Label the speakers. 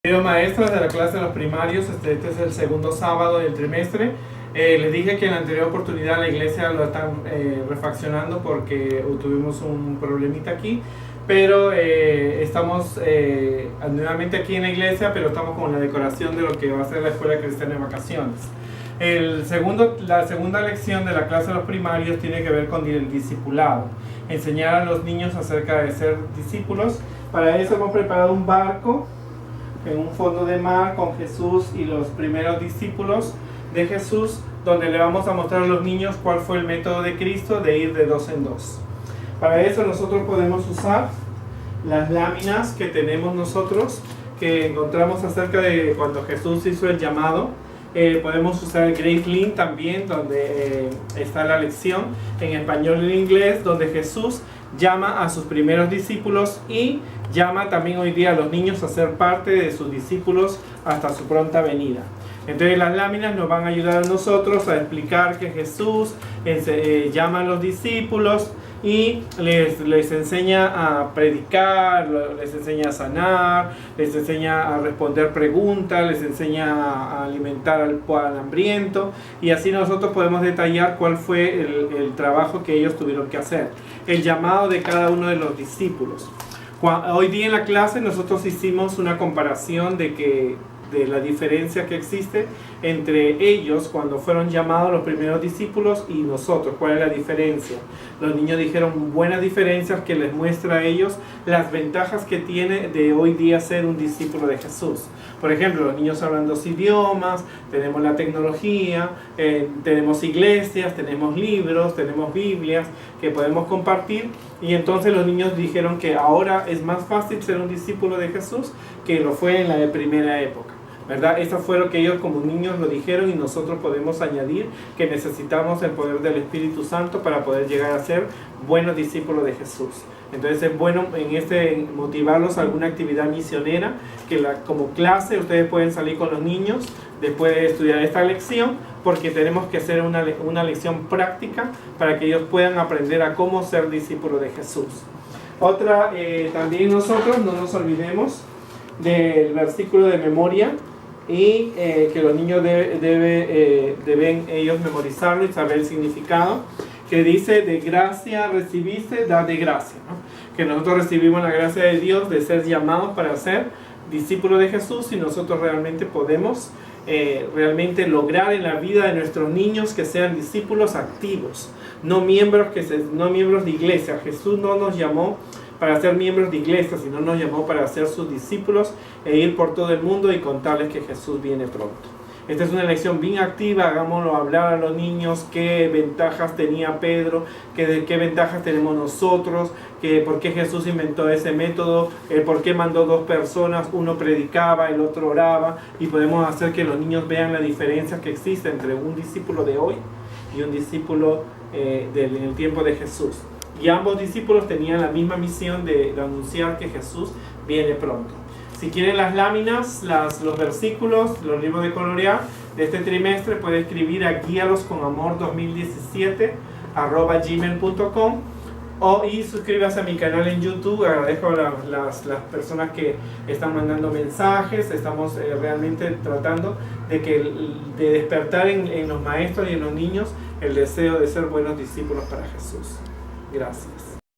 Speaker 1: Queridos maestros de la clase de los primarios, este es el segundo sábado del trimestre. Les dije que en la anterior oportunidad la iglesia lo están refaccionando porque tuvimos un problemita aquí, pero estamos nuevamente aquí en la iglesia, pero estamos con la decoración de lo que va a ser la escuela cristiana de vacaciones. La segunda lección de la clase de los primarios tiene que ver con el discipulado, enseñar a los niños acerca de ser discípulos. Para eso hemos preparado un barco en un fondo de mar con Jesús y los primeros discípulos de Jesús, donde le vamos a mostrar a los niños cuál fue el método de Cristo de ir de dos en dos. Para eso nosotros podemos usar las láminas que tenemos nosotros, que encontramos acerca de cuando Jesús hizo el llamado. Podemos usar el Grace Link también, donde está la lección en español y en inglés, donde Jesús llama a sus primeros discípulos y llama también hoy día a los niños a ser parte de sus discípulos hasta su pronta venida. Entonces las láminas nos van a ayudar a nosotros a explicar que Jesús llama a los discípulos y les enseña a predicar, les enseña a sanar, les enseña a responder preguntas, les enseña a alimentar al hambriento, y así nosotros podemos detallar cuál fue el trabajo que ellos tuvieron que hacer, el llamado de cada uno de los discípulos. Hoy día en la clase nosotros hicimos una comparación de la diferencia que existe entre ellos cuando fueron llamados los primeros discípulos y nosotros. ¿Cuál es la diferencia? Los niños dijeron buenas diferencias que les muestra a ellos las ventajas que tiene de hoy día ser un discípulo de Jesús. Por ejemplo, los niños hablan dos idiomas, tenemos la tecnología, tenemos iglesias, tenemos libros, tenemos Biblias que podemos compartir, y entonces los niños dijeron que ahora es más fácil ser un discípulo de Jesús que lo fue en la primera época, ¿verdad? Eso fue lo que ellos como niños lo dijeron, y nosotros podemos añadir que necesitamos el poder del Espíritu Santo para poder llegar a ser buenos discípulos de Jesús. Entonces es bueno motivarlos a alguna actividad misionera, que como clase ustedes pueden salir con los niños después de estudiar esta lección, porque tenemos que hacer una lección práctica para que ellos puedan aprender a cómo ser discípulos de Jesús. También nosotros no nos olvidemos del versículo de memoria, y que los niños deben ellos memorizarlo y saber el significado, que dice: de gracia recibiste, da de gracia, ¿no? Que nosotros recibimos la gracia de Dios de ser llamados para ser discípulos de Jesús, y nosotros realmente podemos realmente lograr en la vida de nuestros niños que sean discípulos activos, no miembros de iglesia. Jesús no nos llamó para ser miembros de iglesia, sino nos llamó para ser sus discípulos e ir por todo el mundo y contarles que Jesús viene pronto. Esta es una lección bien activa. Hagámoslo hablar a los niños qué ventajas tenía Pedro, qué ventajas tenemos nosotros, por qué Jesús inventó ese método, por qué mandó dos personas, uno predicaba, el otro oraba, y podemos hacer que los niños vean la diferencia que existe entre un discípulo de hoy y un discípulo en el tiempo de Jesús. Y ambos discípulos tenían la misma misión de anunciar que Jesús viene pronto. Si quieren las láminas, los versículos, los libros de colorear de este trimestre, puede escribir a guialos2017@gmail.com y suscríbase a mi canal en YouTube. Agradezco a las personas que están mandando mensajes. Estamos realmente tratando de despertar en los maestros y en los niños el deseo de ser buenos discípulos para Jesús. Gracias.